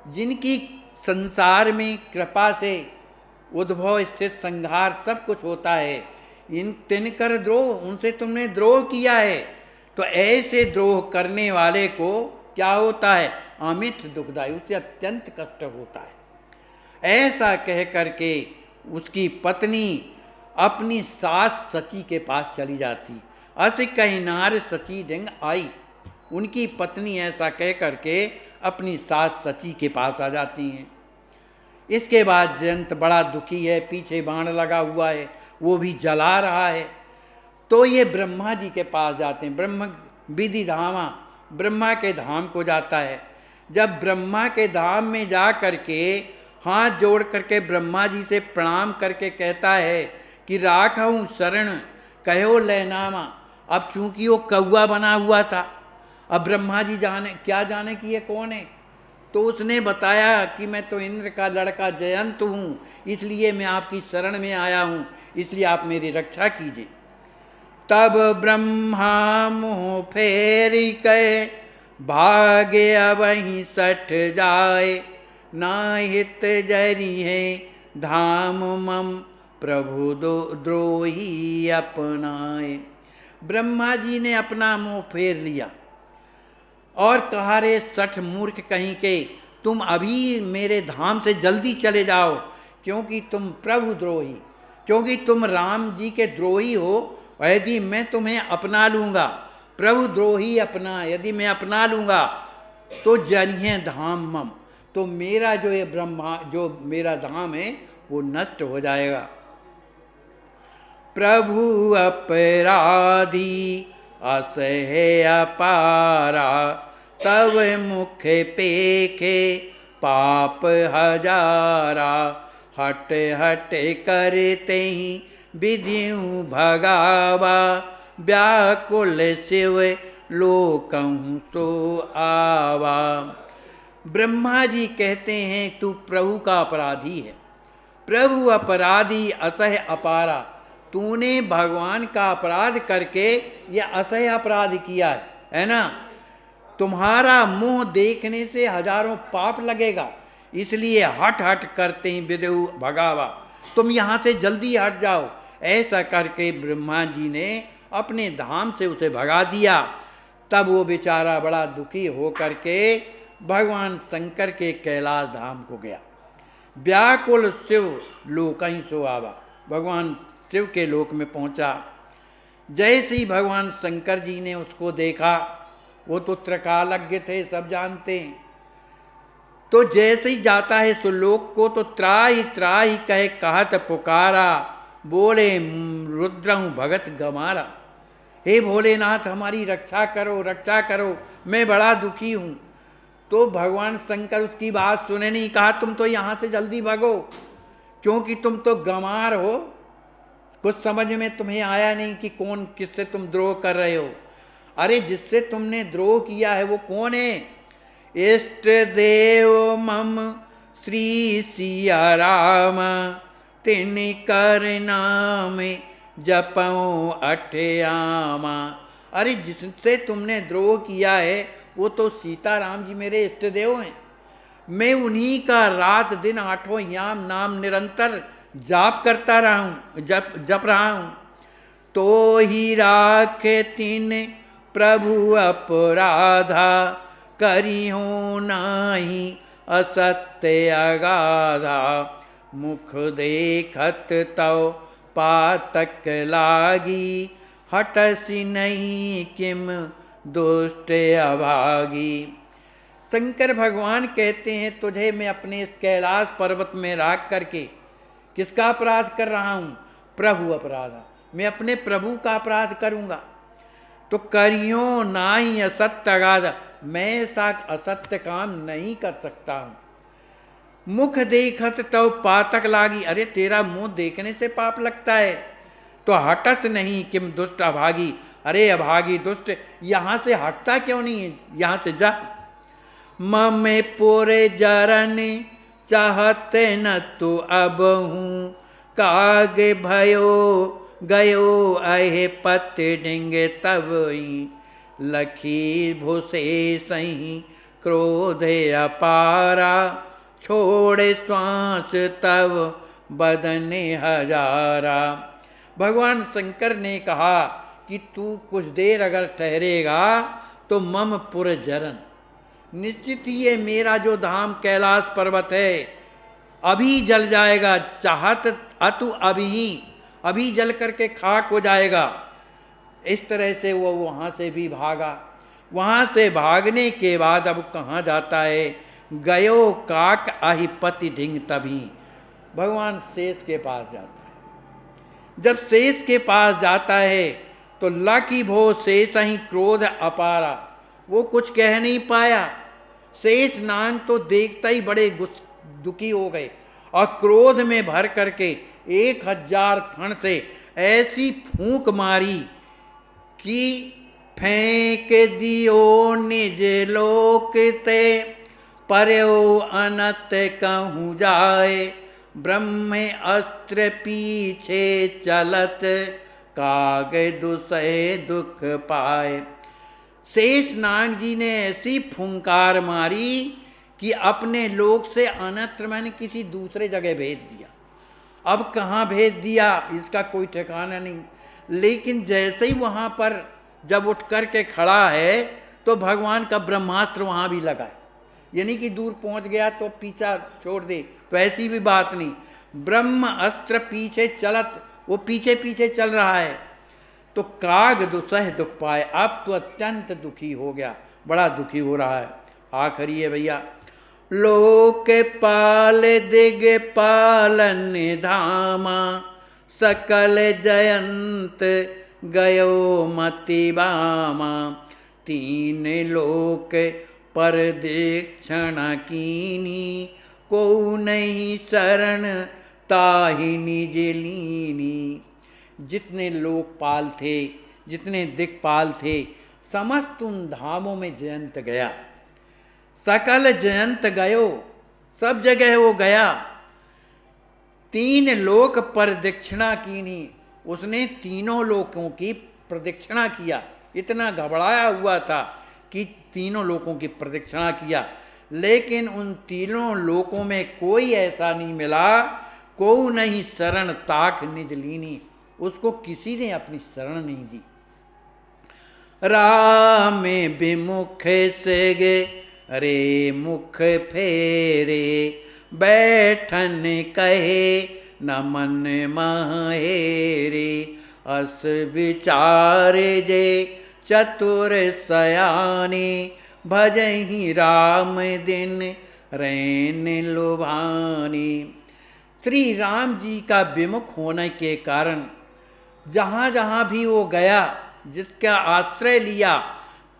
जिनकी संसार में कृपा से उद्भव स्थित संहार सब कुछ होता है, इन तिनकर द्रोह, उनसे तुमने द्रोह किया है। तो ऐसे द्रोह करने वाले को क्या होता है? अमित दुखदायी, उससे अत्यंत कष्ट होता है। ऐसा कह करके उसकी पत्नी अपनी सास सची के पास चली जाती। अस कही नार सची ढंग आई। उनकी पत्नी ऐसा कह करके अपनी सास सची के पास आ जाती हैं। इसके बाद जयंत बड़ा दुखी है, पीछे बाण लगा हुआ है, वो भी जला रहा है। तो ये ब्रह्मा जी के पास जाते हैं। ब्रह्म विधि धामा, ब्रह्मा के धाम को जाता है। जब ब्रह्मा के धाम में जा करके हाथ जोड़ करके ब्रह्मा जी से प्रणाम करके कहता है कि राखहूँ शरण कहो लयनामा। अब चूंकि वो कौआ बना हुआ था, अब ब्रह्मा जी जाने कि ये कौन है। तो उसने बताया कि मैं तो इंद्र का लड़का जयंत हूँ, इसलिए मैं आपकी शरण में आया हूँ, इसलिए आप मेरी रक्षा कीजिए। तब ब्रह्मा मुँह फेर कहे भाग्य वहीं सठ जाए। नाहित जरी है धाम मम प्रभु द्रोही अपनाए। ब्रह्मा जी ने अपना मुँह फेर लिया और कहा, रे सठ मूर्ख कहीं के, तुम अभी मेरे धाम से जल्दी चले जाओ, क्योंकि तुम प्रभु द्रोही, क्योंकि तुम राम जी के द्रोही हो। यदि मैं तुम्हें अपना लूँगा, प्रभु द्रोही अपना, यदि मैं अपना लूँगा तो जनिए धाम मम, तो मेरा जो ये ब्रह्मा जो मेरा धाम है वो नष्ट हो जाएगा। प्रभु अपराधी असह्य अपारा, तव मुख पेखे पाप हजारा। हट हट करते ही विधियों भगावा, व्याकुल शिव लोकहूँ सो आवा। ब्रह्मा जी कहते हैं तू प्रभु का अपराधी है। प्रभु अपराधी असह्य अपारा, तूने भगवान का अपराध करके यह असह्य अपराध किया है ना। तुम्हारा मुंह देखने से हजारों पाप लगेगा, इसलिए हट हट करते ही विदेहु भगावा, तुम यहाँ से जल्दी हट जाओ। ऐसा करके ब्रह्मा जी ने अपने धाम से उसे भगा दिया। तब वो बेचारा बड़ा दुखी हो करके भगवान शंकर के कैलाश धाम को गया। व्याकुल शिव लोकहीं सो आवा, भगवान शिव के लोक में पहुंचा। जैसे ही भगवान शंकर जी ने उसको देखा, वो तो त्रिकालज्ञ थे, सब जानते हैं। तो जैसे ही जाता है सुलोक को, तो त्राहि त्राहि कहे कहत पुकारा, बोले रुद्रहूँ भगत गमारा। हे भोलेनाथ हमारी रक्षा करो, रक्षा करो, मैं बड़ा दुखी हूँ। तो भगवान शंकर उसकी बात सुने नहीं, कहा तुम तो यहाँ से जल्दी भागो, क्योंकि तुम तो गंवार हो, कुछ समझ में तुम्हें आया नहीं कि कौन किससे तुम द्रोह कर रहे हो। अरे जिससे तुमने द्रोह किया है वो कौन है? इष्ट देव मम श्री सिया राम, तिन कर नाम जपऊँ अठयामा। अरे जिससे तुमने द्रोह किया है वो तो सीताराम जी मेरे इष्ट देव हैं। मैं उन्हीं का रात दिन आठों याम नाम निरंतर जाप करता रहा हूँ, जप रहा हूँ। तो ही राखे तीन प्रभु अपराधा, करी हो नाही असत्य अगाधा। मुख देखत तव पातक लागी, हटसी नहीं किम दुष्ट अभागी। शंकर भगवान कहते हैं तुझे मैं अपने इस कैलाश पर्वत में राख करके किसका अपराध कर रहा हूँ? प्रभु अपराधा, मैं अपने प्रभु का अपराध करूँगा। तो करियो नाई असत्य अगाध, मैं ऐसा असत्य काम नहीं कर सकता हूँ। मुख देखत तो पातक लागी, अरे तेरा मुंह देखने से पाप लगता है। तो हटत नहीं किम दुष्ट अभागी, अरे अभागी दुष्ट यहाँ से हटता क्यों नहीं है, यहाँ से जा। ममे पूरे जरन चाहते न तो अब हूँ, काग भयो गयो अहे पत्ते डेंगे तब ही। लखी भूसे सही क्रोधे अपारा, छोड़े श्वास तब बदने हजारा। भगवान शंकर ने कहा कि तू कुछ देर अगर ठहरेगा तो मम पुर जरन, निश्चित ही ये मेरा जो धाम कैलाश पर्वत है अभी जल जाएगा, चाहत अतु अभी जल करके खाक हो जाएगा। इस तरह से वो वहाँ से भी भागा। वहाँ से भागने के बाद अब कहाँ जाता है, गयो काक आहिपति ढिंग तभी, भगवान शेष के पास जाता है। जब शेष के पास जाता है तो लाकी भो शेष ही क्रोध अपारा, वो कुछ कह नहीं पाया। शेष नाग तो देखता ही बड़े दुखी हो गए और क्रोध में भर करके 1000 फण से ऐसी फूंक मारी कि फेंक दियो निज लोक ते, पर्यो अनत कहूँ जाए, ब्रह्म अस्त्र पीछे चलत, काग दुसहे दुख पाए। शेष नाग जी ने ऐसी फुंकार मारी कि अपने लोक से अनत्र मैंने किसी दूसरे जगह भेज दिया। अब कहाँ भेज दिया इसका कोई ठिकाना नहीं, लेकिन जैसे ही वहाँ पर जब उठ कर के खड़ा है तो भगवान का ब्रह्मास्त्र वहाँ भी लगा है, यानी कि दूर पहुँच गया तो पीछा छोड़ दे, तो ऐसी भी बात नहीं। ब्रह्म अस्त्र पीछे चलत, वो पीछे पीछे चल रहा है। तो काग दुसह दुख पाए, अब तो अत्यंत दुखी हो गया, बड़ा दुखी हो रहा है। आखिरी है भैया, लोक पाल दिग पालन धामा, सकल जयंत गयो मति बामा, तीन लोक पर दीक्षण कीनी, को नहीं शरण ताहि निज लीनी। जितने लोकपाल थे, जितने दिक्पाल थे, समस्त उन धामों में जयंत गया। सकल जयंत गयो, सब जगह वो गया। 3 लोक पर दक्षिणा कीनी, उसने तीनों लोकों की प्रदक्षिणा किया। इतना घबराया हुआ था कि तीनों लोकों की प्रदक्षिणा किया, लेकिन उन तीनों लोकों में कोई ऐसा नहीं मिला, को नहीं शरण ताक निज लीनी, उसको किसी ने अपनी शरण नहीं दी। राम विमुख से गे रे मुख फेरे, बैठन कहे न मन महेरे, अस विचार जे चतुर सयाने, भजहि राम दिन रैन लुभानी। श्री राम जी का विमुख होने के कारण जहाँ जहाँ भी वो गया, जिसका आश्रय लिया,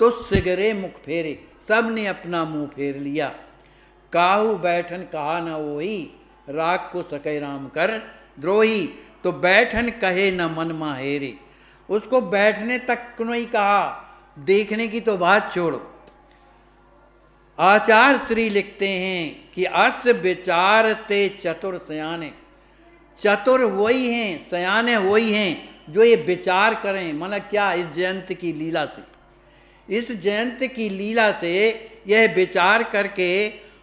तो सिगरे मुख फेरे, सब ने अपना मुंह फेर लिया। काहू बैठन कहा न वही, राग को सके राम कर द्रोही, तो बैठन कहे न मन माहेरे, उसको बैठने तक नहीं कहा, देखने की तो बात छोड़ो। आचार्य श्री लिखते हैं कि अस विचारते चतुर सयाने, चतुर वही हैं, सयाने वही हैं जो ये विचार करें। मतलब क्या, इस जयंत की लीला से, इस जयंत की लीला से यह विचार करके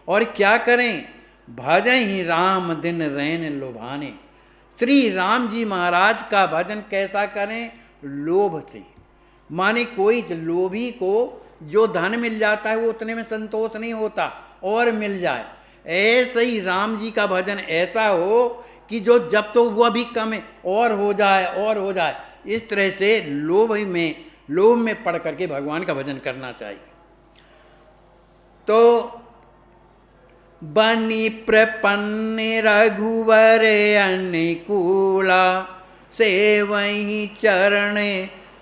और क्या करें, भजन ही राम दिन रैन लुभाने। श्री राम जी महाराज का भजन कैसा करें, लोभ से। माने कोई लोभी को जो धन मिल जाता है वो उतने में संतोष नहीं होता, और मिल जाए। ऐसे ही राम जी का भजन ऐसा हो कि जो जब तो वो भी कम है और हो जाए और हो जाए। इस तरह से लोभ में पड़ करके भगवान का भजन करना चाहिए। तो बनी प्रपन्न रघुवर अनुकूला, से वही चरण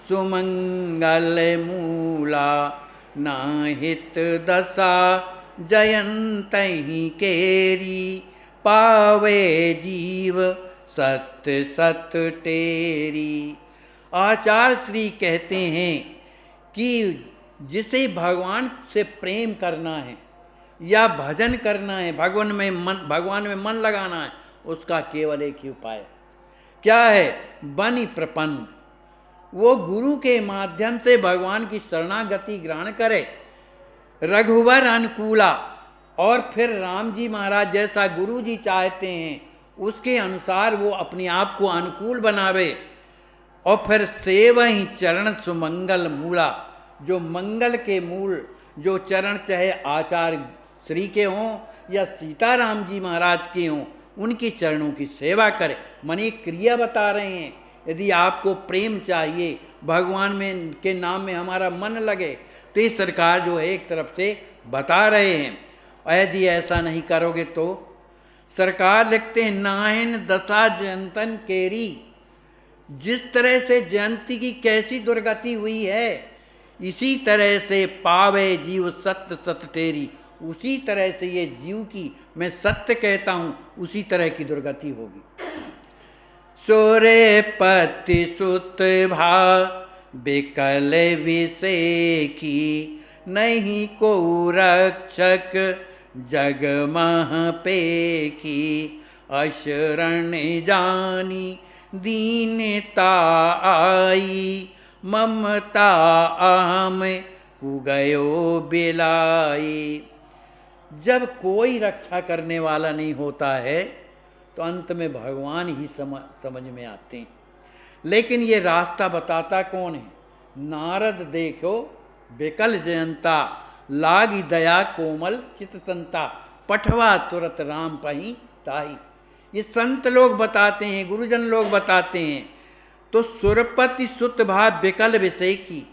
सुमंगल मूला, नाहित दशा जयंत ही केरी, पावे जीव सत्य सत्य टेरी। आचार्य श्री कहते हैं कि जिसे भगवान से प्रेम करना है या भजन करना है, भगवान में मन लगाना है, उसका केवल एक ही उपाय क्या है, बनि प्रपन्न। वो गुरु के माध्यम से भगवान की शरणागति ग्रहण करे। रघुवर अनुकूला, और फिर राम जी महाराज जैसा गुरु जी चाहते हैं उसके अनुसार वो अपने आप को अनुकूल बनावे। और फिर सेवहि चरण सुमंगल मूला, जो मंगल के मूल जो चरण चाहे आचार्य श्री के हों या सीताराम जी महाराज के हों, उनके चरणों की सेवा करे। मन एक क्रिया बता रहे हैं, यदि आपको प्रेम चाहिए, भगवान में के नाम में हमारा मन लगे, तो ये सरकार जो है एक तरफ से बता रहे हैं। यदि ऐसा नहीं करोगे तो सरकार लिखते हैं, नाहिन दशा जयंतन केरी, जिस तरह से जयंती की कैसी दुर्गति हुई है, इसी तरह से पावे जीव सत्य सत्य तेरी, उसी तरह से ये जीव की, मैं सत्य कहता हूं, उसी तरह की दुर्गति होगी। सूर्य पति सुत भा बिकल विषेखी, नहीं को रक्षक जग मह पेखी, अशरण जानी दीनता आई, ममता अहम उगयो बिलाई। जब कोई रक्षा करने वाला नहीं होता है तो अंत में भगवान ही समझ में आते हैं। लेकिन ये रास्ता बताता कौन है? नारद देखो बिकल जयंता, लागी दया कोमल चिततंता, पठवा तुरत राम पही ताही। ये संत लोग बताते हैं, गुरुजन लोग बताते हैं। तो सुरपति सुत भाव बिकल विषय की,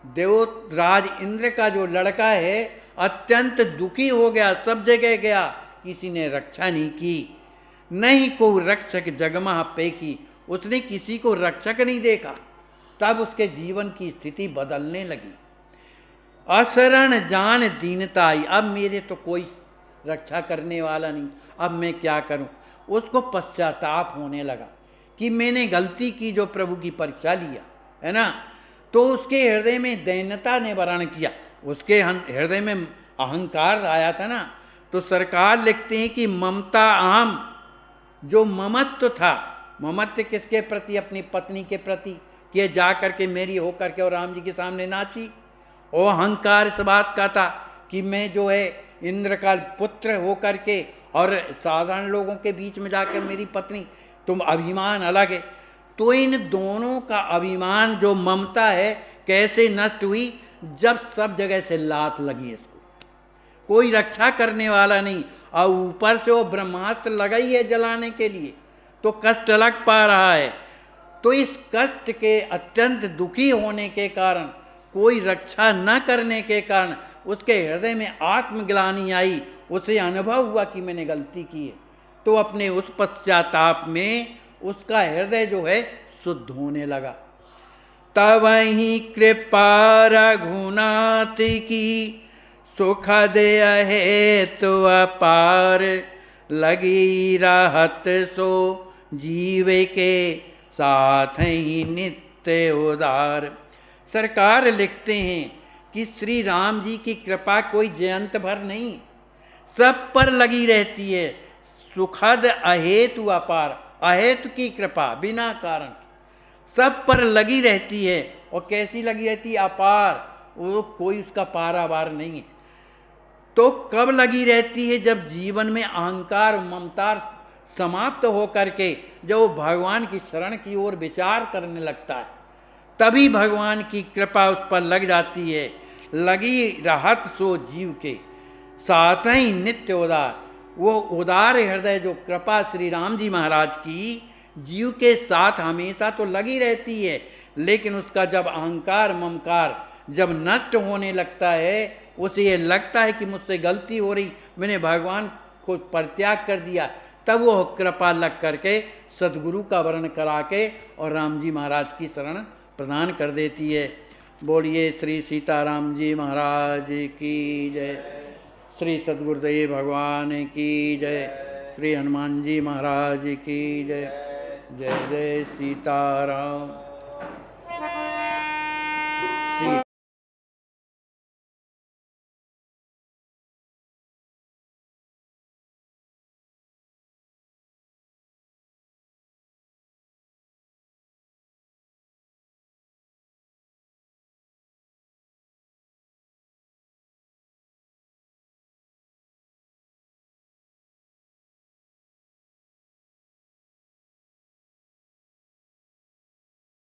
देवराज इंद्र का जो लड़का है अत्यंत दुखी हो गया, सब जगह गया, किसी ने रक्षा नहीं की। नहीं को रक्षक जगमा पेखी, उसने किसी को रक्षक नहीं देखा, तब उसके जीवन की स्थिति बदलने लगी। असरण जान दीनता आई, अब मेरे तो कोई रक्षा करने वाला नहीं, अब मैं क्या करूं? उसको पश्चाताप होने लगा कि मैंने गलती की जो प्रभु की परीक्षा लिया, है ना। तो उसके हृदय में दैन्यता ने वर्ण किया, उसके हृदय में अहंकार आया था ना। तो सरकार लिखते हैं कि ममता अहम, जो ममत्व था, ममत्व किसके प्रति? अपनी पत्नी के प्रति, कि जा करके मेरी हो करके और राम जी के सामने नाची। और अहंकार इस बात का था कि मैं जो है इंद्र का पुत्र हो करके और साधारण लोगों के बीच में जाकर मेरी पत्नी, तुम अभिमान अलग है। तो इन दोनों का अभिमान जो ममता है कैसे नष्ट हुई? जब सब जगह से लात लगी इसको, कोई रक्षा करने वाला नहीं, और ऊपर से वो ब्रह्मास्त्र लगा ही है जलाने के लिए, तो कष्ट लग पा रहा है। तो इस कष्ट के अत्यंत दुखी होने के कारण, कोई रक्षा न करने के कारण उसके हृदय में आत्मग्लानि आई, उसे अनुभव हुआ कि मैंने गलती की है। तो अपने उस पश्चाताप में उसका हृदय जो है शुद्ध होने लगा। तब ही कृपा रघुनाथ की, सुखद हेतु अपार, लगी रहत सो जीव के साथ ही नित्य उदार। सरकार लिखते हैं कि श्री राम जी की कृपा कोई जयंत भर नहीं, सब पर लगी रहती है। सुखद अहेतु अपार, अहेतु की कृपा, बिना कारण सब पर लगी रहती है। और कैसी लगी रहती है? अपार, वो कोई उसका पारावार नहीं है। तो कब लगी रहती है? जब जीवन में अहंकार ममता समाप्त हो करके जब वो भगवान की शरण की ओर विचार करने लगता है, तभी भगवान की कृपा उस पर लग जाती है। लगी रहत सो जीव के साथ ही नित्य उदार, वो उदार हृदय जो कृपा श्री राम जी महाराज की जीव के साथ हमेशा तो लगी रहती है, लेकिन उसका जब अहंकार ममकार जब नष्ट होने लगता है, उसे ये लगता है कि मुझसे गलती हो रही, मैंने भगवान को परित्याग कर दिया, तब वो कृपा लग करके सदगुरु का वर्ण करा के और राम जी महाराज की शरण प्रदान कर देती है। बोलिए श्री सीताराम जी महाराज की जय, श्री सदगुरुदेव भगवान की जय, श्री हनुमान जी महाराज की जय। जय जय सीताराम।